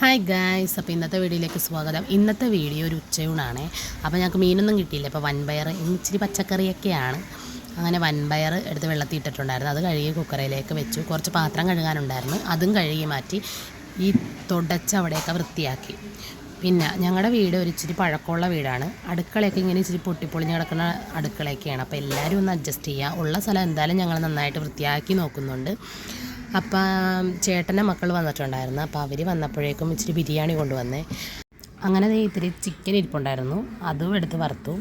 Hi guys, അപ്പോൾ ഇന്നത്തെ വീഡിയോയിലേക്ക് സ്വാഗതം. ഇന്നത്തെ വീഡിയോ ഒരു ഉച്ചയൂണാണ്. അപ്പോൾ ഞങ്ങൾക്ക് മീനൊന്നും കിട്ടിയില്ല. അപ്പോൾ വൻപയർ ഇച്ചിരി പച്ചക്കറിയൊക്കെയാണ്. അങ്ങനെ വൻപയർ എടുത്ത് വെള്ളത്തിൽ ഇട്ടിട്ടുണ്ടായിരുന്നു. അത് കഴുകി കുക്കറിലേക്ക് വെച്ചു. കുറച്ച് പാത്രം കഴുകാനുണ്ടായിരുന്നു, അതും കഴുകി മാറ്റി ഈ തുടച്ച് അവിടെയൊക്കെ വൃത്തിയാക്കി. പിന്നെ ഞങ്ങളുടെ വീട് ഒരു ഇച്ചിരി പഴക്കമുള്ള വീടാണ്. അടുക്കളയൊക്കെ ഇങ്ങനെ ഇച്ചിരി പൊട്ടിപ്പൊളിഞ്ഞ് കിടക്കുന്ന അടുക്കളയൊക്കെയാണ്. അപ്പോൾ എല്ലാവരും ഒന്ന് അഡ്ജസ്റ്റ് ചെയ്യുക. ഉള്ള സ്ഥലം എന്തായാലും ഞങ്ങൾ നന്നായിട്ട് വൃത്തിയാക്കി നോക്കുന്നുണ്ട്. അപ്പം ചേട്ടൻ്റെ മക്കൾ വന്നിട്ടുണ്ടായിരുന്നു. അപ്പോൾ അവർ വന്നപ്പോഴേക്കും ഇച്ചിരി ബിരിയാണി കൊണ്ടുവന്നേ. അങ്ങനെ ഇത്തിരി ചിക്കൻ ഇരിപ്പുണ്ടായിരുന്നു, അതും എടുത്ത് വറുത്തു.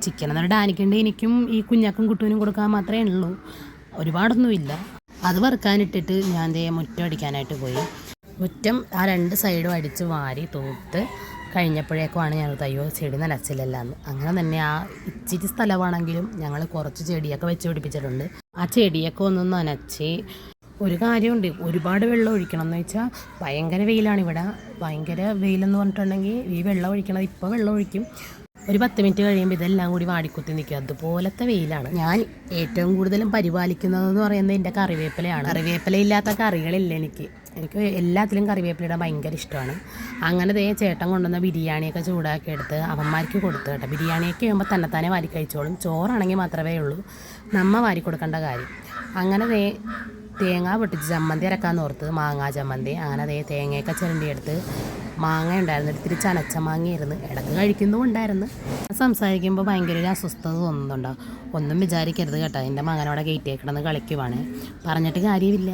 ചിക്കൻ എന്നൊരു ഡാനിക്കുണ്ട്, എനിക്കും ഈ കുഞ്ഞാക്കും കുട്ടൂനും കൊടുക്കാൻ മാത്രമേ ഉള്ളൂ, ഒരുപാടൊന്നുമില്ല. അത് വറുക്കാനിട്ടിട്ട് ഞാൻ മുറ്റം അടിക്കാനായിട്ട് പോയി. മുറ്റം ആ രണ്ട് സൈഡും അടിച്ച് വാരി തൂത്ത് കഴിഞ്ഞപ്പോഴേക്കുമാണ് ഞങ്ങൾ തയ്യോ ചെടി നനച്ചില്ലെന്ന്. അങ്ങനെ തന്നെ ആ ഇച്ചിരി സ്ഥലമാണെങ്കിലും ഞങ്ങൾ കുറച്ച് ചെടിയൊക്കെ വെച്ച് പിടിപ്പിച്ചിട്ടുണ്ട്. ആ ചെടിയൊക്കെ ഒന്ന് നനച്ച്. ഒരു കാര്യമുണ്ട്, ഒരുപാട് വെള്ളം ഒഴിക്കണം എന്ന് വെച്ചാൽ ഭയങ്കര വെയിലാണ് ഇവിടെ. ഭയങ്കര വെയിലെന്ന് പറഞ്ഞിട്ടുണ്ടെങ്കിൽ ഈ വെള്ളം ഒഴിക്കണത് ഇപ്പോൾ വെള്ളം ഒഴിക്കും, ഒരു 10 മിനിറ്റ് കഴിയുമ്പോൾ ഇതെല്ലാം കൂടി വാടിക്കുത്തി നിൽക്കും. അതുപോലത്തെ വെയിലാണ്. ഞാൻ ഏറ്റവും കൂടുതലും പരിപാലിക്കുന്നതെന്ന് പറയുന്നത് എൻ്റെ കറിവേപ്പിലയാണ്. കറിവേപ്പില ഇല്ലാത്ത കറികളില്ല എനിക്ക് എല്ലാത്തിലും കറിവേപ്പില ഇടാൻ ഭയങ്കര ഇഷ്ടമാണ്. അങ്ങനെ ചേട്ടൻ കൊണ്ടുവന്ന ബിരിയാണിയൊക്കെ ചൂടാക്കി എടുത്ത് അവന്മാർക്ക് കൊടുത്തു കേട്ടോ. ബിരിയാണിയൊക്കെ ആകുമ്പോൾ തന്നെത്താനെ വാരി കഴിച്ചോളും. ചോറാണെങ്കിൽ മാത്രമേ ഉള്ളൂ നമ്മ വാരി കൊടുക്കേണ്ട കാര്യം. അങ്ങനെ തേങ്ങ പൊട്ടിച്ച് ചമ്മന്തി അരക്കാമെന്ന് ഓർത്ത്, മാങ്ങാ ചമ്മന്തി. അങ്ങനെ തേങ്ങയൊക്കെ ചിരണ്ടിയെടുത്ത്, മാങ്ങ ഉണ്ടായിരുന്നു, ഇത്തിരി ചനച്ച മാങ്ങയായിരുന്നു. ഇടയ്ക്ക് കഴിക്കുന്നതും ഉണ്ടായിരുന്നു. സംസാരിക്കുമ്പോൾ ഭയങ്കര ഒരു അസ്വസ്ഥത തോന്നുന്നുണ്ടോ? ഒന്നും വിചാരിക്കരുത് കേട്ടോ. എൻ്റെ മകനോടെ ഗേറ്റേ കിടന്ന് കളിക്കുവാണ്, പറഞ്ഞിട്ട് കാര്യമില്ല,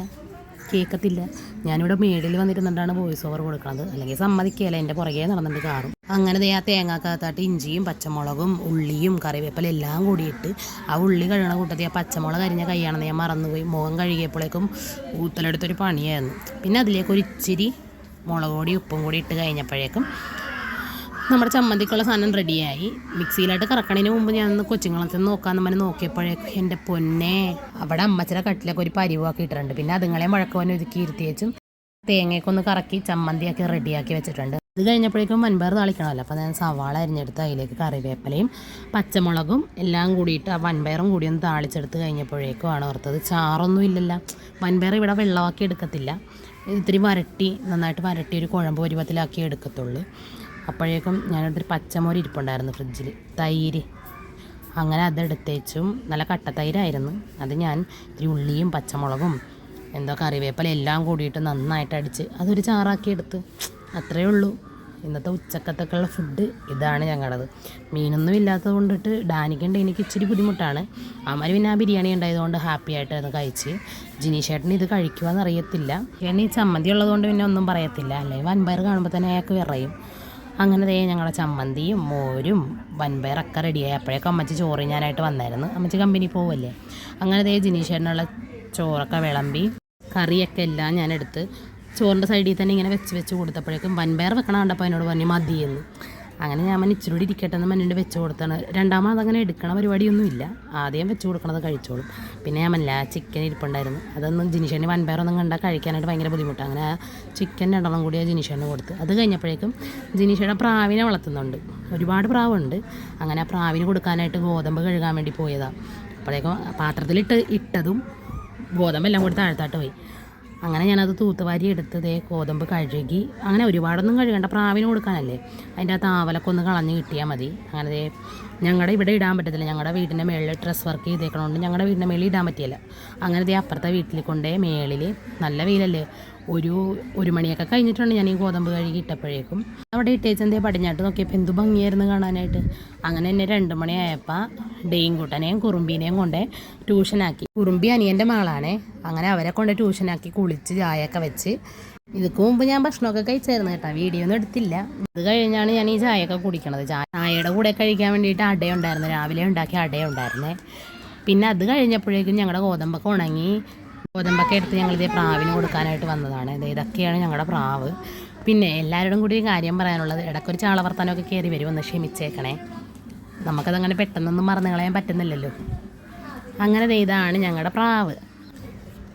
കേൾക്കത്തില്ല. ഞാനിവിടെ മേടിൽ വന്നിരുന്നിട്ടാണ് വോയിസ് ഓവർ കൊടുക്കുന്നത്, അല്ലെങ്കിൽ സമ്മതിക്കുകയില്ല. എൻ്റെ പുറകെ നടന്നിട്ട് കാറും. അങ്ങനെ ആ തേങ്ങാക്കകത്തായിട്ട് ഇഞ്ചിയും പച്ചമുളകും ഉള്ളിയും കറിവേപ്പില എല്ലാം കൂടിയിട്ട്, ആ ഉള്ളി കഴുകണ കൂട്ടത്തിൽ ആ പച്ചമുളക് അരിഞ്ഞ കൈയാണെന്ന് ഞാൻ മറന്നുപോയി. മുഖം കഴുകിയപ്പോഴേക്കും ഊത്തലെടുത്തൊരു പണിയായിരുന്നു. പിന്നെ അതിലേക്ക് ഒരു ഇച്ചിരി മുളക് പൊടി ഉപ്പും കൂടി ഇട്ട് കഴിഞ്ഞപ്പോഴേക്കും നമ്മുടെ ചമ്മന്തിക്കുള്ള സാധനം റെഡിയായി. മിക്സിയിലായിട്ട് കറക്കണതിന് മുമ്പ് ഞാനൊന്ന് കൊച്ചുങ്ങളത്തിൽ നോക്കാമെന്ന് പറഞ്ഞ് നോക്കിയപ്പോഴേക്കും എൻ്റെ പൊന്നെ, അവിടെ അമ്മച്ചിയുടെ കട്ടിലൊക്കെ ഒരു പരിവാക്കി ഇട്ടിട്ടുണ്ട്. പിന്നെ അതുങ്ങളെ മുഴക്കവനെ ഒതുക്കി ഇരുത്തി വെച്ചും തേങ്ങയൊക്കെ ഒന്ന് കറക്കി ചമ്മന്തിയൊക്കെ റെഡിയാക്കി വെച്ചിട്ടുണ്ട്. ഇത് കഴിഞ്ഞപ്പോഴേക്കും വൻപയർ താളിക്കണമല്ലോ. അപ്പോൾ ഞാൻ സവാള അരിഞ്ഞെടുത്ത് അതിലേക്ക് കറിവേപ്പിലയും പച്ചമുളകും എല്ലാം കൂടിയിട്ട് ആ വൻപയറും കൂടി ഒന്ന് താളിച്ചെടുത്ത് കഴിഞ്ഞപ്പോഴേക്കും ആണ് ഓർത്തത് ചാറൊന്നും ഇല്ലല്ലോ. വൻപയർ ഇവിടെ വെള്ളമാക്കി എടുക്കത്തില്ല, ഇത്തിരി നന്നായിട്ട് വരട്ടി ഒരു കുഴമ്പ് പരുവത്തിലാക്കി എടുക്കത്തുള്ളൂ. അപ്പോഴേക്കും ഞാനൊരു പച്ചമോര് ഇരിപ്പുണ്ടായിരുന്നു ഫ്രിഡ്ജിൽ, തൈര്. അങ്ങനെ അതെടുത്തേച്ചും നല്ല കട്ടത്തൈരായിരുന്നു. അത് ഞാൻ ഇത്തിരി ഉള്ളിയും പച്ചമുളകും കറിവേപ്പില എല്ലാം കൂടിയിട്ട് നന്നായിട്ട് അടിച്ച് അതൊരു ചാറാക്കി എടുത്ത്. അത്രയേ ഉള്ളൂ. ഇന്നത്തെ ഉച്ചക്കത്തൊക്കെയുള്ള ഫുഡ് ഇതാണ് ഞങ്ങളത്. മീനൊന്നും ഇല്ലാത്തത് കൊണ്ടിട്ട് ഡാനിക്കുണ്ട് എനിക്ക് ഇച്ചിരി ബുദ്ധിമുട്ടാണ്. അമ്മ പിന്നെ ആ ബിരിയാണി ഉണ്ടായതുകൊണ്ട് ഹാപ്പി ആയിട്ട് അത് കഴിച്ച്. ജിനീഷേട്ടന് ഇത് കഴിക്കുവാന്ന് അറിയത്തില്ല. ഈ ചമ്മന്തി ഉള്ളതുകൊണ്ട് പിന്നെ ഒന്നും പറയത്തില്ല, അല്ലെങ്കിൽ വൻപയർ കാണുമ്പോൾ തന്നെ അയാൾക്ക് വിറയും. അങ്ങനെ ഞങ്ങളുടെ ചമ്മന്തിയും മോരും വൻപയറൊക്കെ റെഡിയായി. അപ്പോഴേക്കും അമ്മച്ചി ചോറ് ഞാനായിട്ട് വന്നായിരുന്നു. അമ്മച്ചി കമ്പനി പോവല്ലേ. അങ്ങനെ ജിനീഷേട്ടനുള്ള ചോറൊക്കെ വിളമ്പി കറിയൊക്കെ എല്ലാം ഞാനെടുത്ത് ചോറിൻ്റെ സൈഡിൽ തന്നെ ഇങ്ങനെ വെച്ച് കൊടുത്തപ്പോഴേക്കും വൻപയർ വെക്കണം കണ്ടപ്പോൾ എന്നോട് പറഞ്ഞു മതിയെന്ന്. അങ്ങനെ ഞാൻ ഇച്ചിരി ഇരിക്കട്ടെ എന്ന് മണ്ണിൻ്റെ വെച്ച് കൊടുത്താണ്. രണ്ടാമത് അങ്ങനെ എടുക്കണ പരിപാടിയൊന്നുമില്ല, ആദ്യം വെച്ച് കൊടുക്കണത് കഴിച്ചോളും. പിന്നെ ഞാൻ ചിക്കൻ ഇരിപ്പുണ്ടായിരുന്നു, അതൊന്നും ജിനിഷേന് വൻപയറൊന്നും കണ്ടാൽ കഴിക്കാനായിട്ട് ഭയങ്കര ബുദ്ധിമുട്ടാണ്. അങ്ങനെ ചിക്കൻ 2 കൂടി ജിനിഷേന് കൊടുത്ത്. അത് കഴിഞ്ഞപ്പോഴേക്കും ജിനിഷയുടെ പ്രാവിനെ വളർത്തുന്നുണ്ട്, ഒരുപാട് പ്രാവുണ്ട്. അങ്ങനെ ആ പ്രാവിന് കൊടുക്കാനായിട്ട് ഗോതമ്പ് കഴുകാൻ വേണ്ടി പോയതാണ്. അപ്പോഴേക്കും പാത്രത്തിലിട്ട് ഇട്ടതും ഗോതമ്പെല്ലാം കൂടി താഴ്ത്താട്ട് പോയി. അങ്ങനെ ഞാനത് തൂത്തുവാരി എടുത്ത് ഗോതമ്പ് കഴുകി. അങ്ങനെ ഒരുപാടൊന്നും കഴുകണ്ട, പ്രാവിന് കൊടുക്കാനല്ലേ. അതിൻ്റെ ആ താവലൊക്കെ ഒന്ന് കളഞ്ഞ് കിട്ടിയാൽ മതി. അങ്ങനെ ഞങ്ങളുടെ ഇവിടെ ഇടാൻ പറ്റത്തില്ല, ഞങ്ങളുടെ വീടിൻ്റെ മേളിൽ ഡ്രസ് വർക്ക് ചെയ്തേക്കണോണ്ട് ഞങ്ങളുടെ വീടിൻ്റെ മേളിൽ ഇടാൻ പറ്റിയല്ല. അങ്ങനെ അപ്പുറത്തെ വീട്ടിൽ കൊണ്ടേ മേളിൽ നല്ല വെയിലല്ലേ, ഒരു മണിയൊക്കെ കഴിഞ്ഞിട്ടുണ്ട് ഞാൻ ഈ ഗോതമ്പ് കഴുകി ഇട്ടപ്പോഴേക്കും. അവിടെ ഇട്ടേച്ചെന്തേ പടിഞ്ഞാട്ട് നോക്കിയപ്പോൾ എന്ത് ഭംഗിയായിരുന്നു കാണാനായിട്ട്. അങ്ങനെ എന്നെ 2 മണിയായപ്പോൾ ഡെയിൻകുട്ടനെയും കുറുമ്പീനെയും കൊണ്ട് ട്യൂഷനാക്കി. കുറുമ്പി അനിയൻ്റെ മകളാണേ. അങ്ങനെ അവരെ കൊണ്ട് ട്യൂഷനാക്കി കുളിച്ച് ചായയൊക്കെ വെച്ച്. ഇതിക്ക് മുമ്പ് ഞാൻ ഭക്ഷണമൊക്കെ കഴിച്ചായിരുന്നു കേട്ടോ, വീഡിയോ ഒന്നും എടുത്തില്ല. അത് കഴിഞ്ഞാണ് ഞാൻ ഈ ചായയൊക്കെ കുടിക്കണത്. ചായയുടെ കൂടെ കഴിക്കാൻ വേണ്ടിയിട്ട് അടയുണ്ടായിരുന്നു, രാവിലെ ഉണ്ടാക്കിയ അടയുണ്ടായിരുന്നേ. പിന്നെ അത് കഴിഞ്ഞപ്പോഴേക്കും ഞങ്ങളുടെ ഗോതമ്പൊക്കെ ഉണങ്ങി. ഗോതമ്പൊക്കെ എടുത്ത് ഞങ്ങളിതേ പ്രാവിന് കൊടുക്കാനായിട്ട് വന്നതാണ്. ഇതൊക്കെയാണ് ഞങ്ങളുടെ പ്രാവ്. പിന്നെ എല്ലാവരോടും കൂടി കാര്യം പറയാനുള്ളത്, ഇടയ്ക്കൊരു ചാളവർത്താനമൊക്കെ കയറി വരും, ഒന്ന് ക്ഷമിച്ചേക്കണേ. നമുക്കതങ്ങനെ പെട്ടെന്നൊന്നും മറന്നു കളയാൻ പറ്റുന്നില്ലല്ലോ. അങ്ങനെ ഇതാണ് ഞങ്ങളുടെ പ്രാവ്.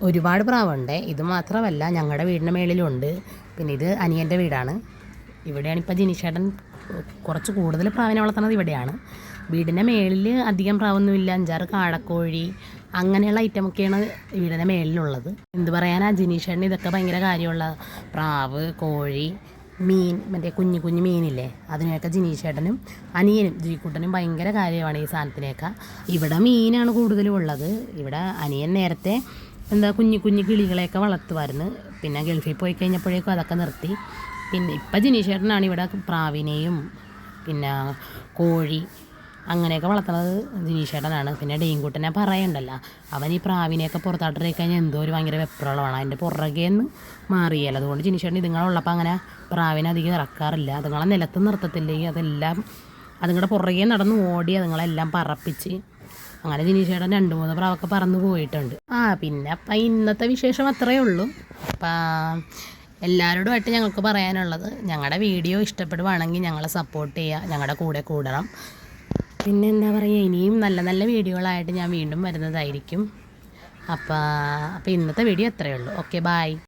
ഒരുപാട് പ്രാവുണ്ട്. ഇത് മാത്രമല്ല ഞങ്ങളുടെ വീടിൻ്റെ മേളിലുണ്ട്. പിന്നെ ഇത് അനിയൻ്റെ വീടാണ്. ഇവിടെയാണ് ഇപ്പോൾ ജിനിഷേട്ടൻ കുറച്ച് കൂടുതൽ പ്രാവിനെ വളർത്തുന്നത് ഇവിടെയാണ്. വീടിൻ്റെ മേളിൽ അധികം പ്രാവൊന്നുമില്ല, 5-6 കാടക്കോഴി അങ്ങനെയുള്ള ഐറ്റമൊക്കെയാണ് വീടിൻ്റെ മേളിലുള്ളത്. എന്ത് പറയാനാ, ജിനീഷേട്ടന് ഇതൊക്കെ ഭയങ്കര കാര്യമുള്ള പ്രാവ്, കോഴി മീൻ മറ്റേ കുഞ്ഞു കുഞ്ഞു മീനില്ലേ അതിനെയൊക്കെ ജിനീഷേട്ടനും അനിയനും ജീക്കുട്ടനും ഭയങ്കര കാര്യമാണ് ഈ സാധനത്തിനെയൊക്കെ. ഇവിടെ മീനാണ് കൂടുതലും ഉള്ളത്. ഇവിടെ അനിയൻ നേരത്തെ കുഞ്ഞു കുഞ്ഞു കിളികളെയൊക്കെ വളർത്തുമായിരുന്നു. പിന്നെ ഗൾഫിൽ പോയി കഴിഞ്ഞപ്പോഴേക്കും അതൊക്കെ നിർത്തി. പിന്നെ ഇപ്പം ജിനീഷേട്ടനാണ് ഇവിടെ പ്രാവിനെയും പിന്നെ കോഴി അങ്ങനെയൊക്കെ വളർത്തുന്നത് ജിനീഷേട്ടനാണ്. പിന്നെ ഡെയിൻകുട്ടനെ പറയണ്ടല്ലോ, അവൻ ഈ പ്രാവിനെയൊക്കെ പുറത്തോട്ട് കഴിഞ്ഞാൽ എന്തോ ഒരു ഭയങ്കര വെപ്രളമാണ്. അതിൻ്റെ പുറകേന്ന് മാറിയല്ലോ. അതുകൊണ്ട് ജിനീഷേട്ടൻ ഇതുങ്ങളുള്ളപ്പോൾ അങ്ങനെ പ്രാവിനെ അധികം ഇറക്കാറില്ല. അതുങ്ങളെ നിലത്ത് നിർത്തത്തില്ലെങ്കിൽ അതെല്ലാം അതുങ്ങളുടെ പുറകെ നടന്ന് ഓടി അതുങ്ങളെല്ലാം പറപ്പിച്ച് അങ്ങനെ ജിനീഷേട്ടൻ 2-3 പ്രാവൊക്കെ പറന്ന് പോയിട്ടുണ്ട്. പിന്നെ അപ്പം ഇന്നത്തെ വിശേഷം അത്രയേ ഉള്ളൂ. അപ്പം എല്ലാവരോടുമായിട്ട് ഞങ്ങൾക്ക് പറയാനുള്ളത്, ഞങ്ങളുടെ വീഡിയോ ഇഷ്ടപ്പെടുവാണെങ്കിൽ ഞങ്ങളെ സപ്പോർട്ട് ചെയ്യുക, ഞങ്ങളുടെ കൂടെ കൂടണം. പിന്നെ എന്താ പറയുക, ഇനിയും നല്ല നല്ല വീഡിയോകളായിട്ട് ഞാൻ വീണ്ടും വരുന്നതായിരിക്കും. അപ്പോൾ ഇന്നത്തെ വീഡിയോ അത്രയേ ഉള്ളൂ. Okay, by.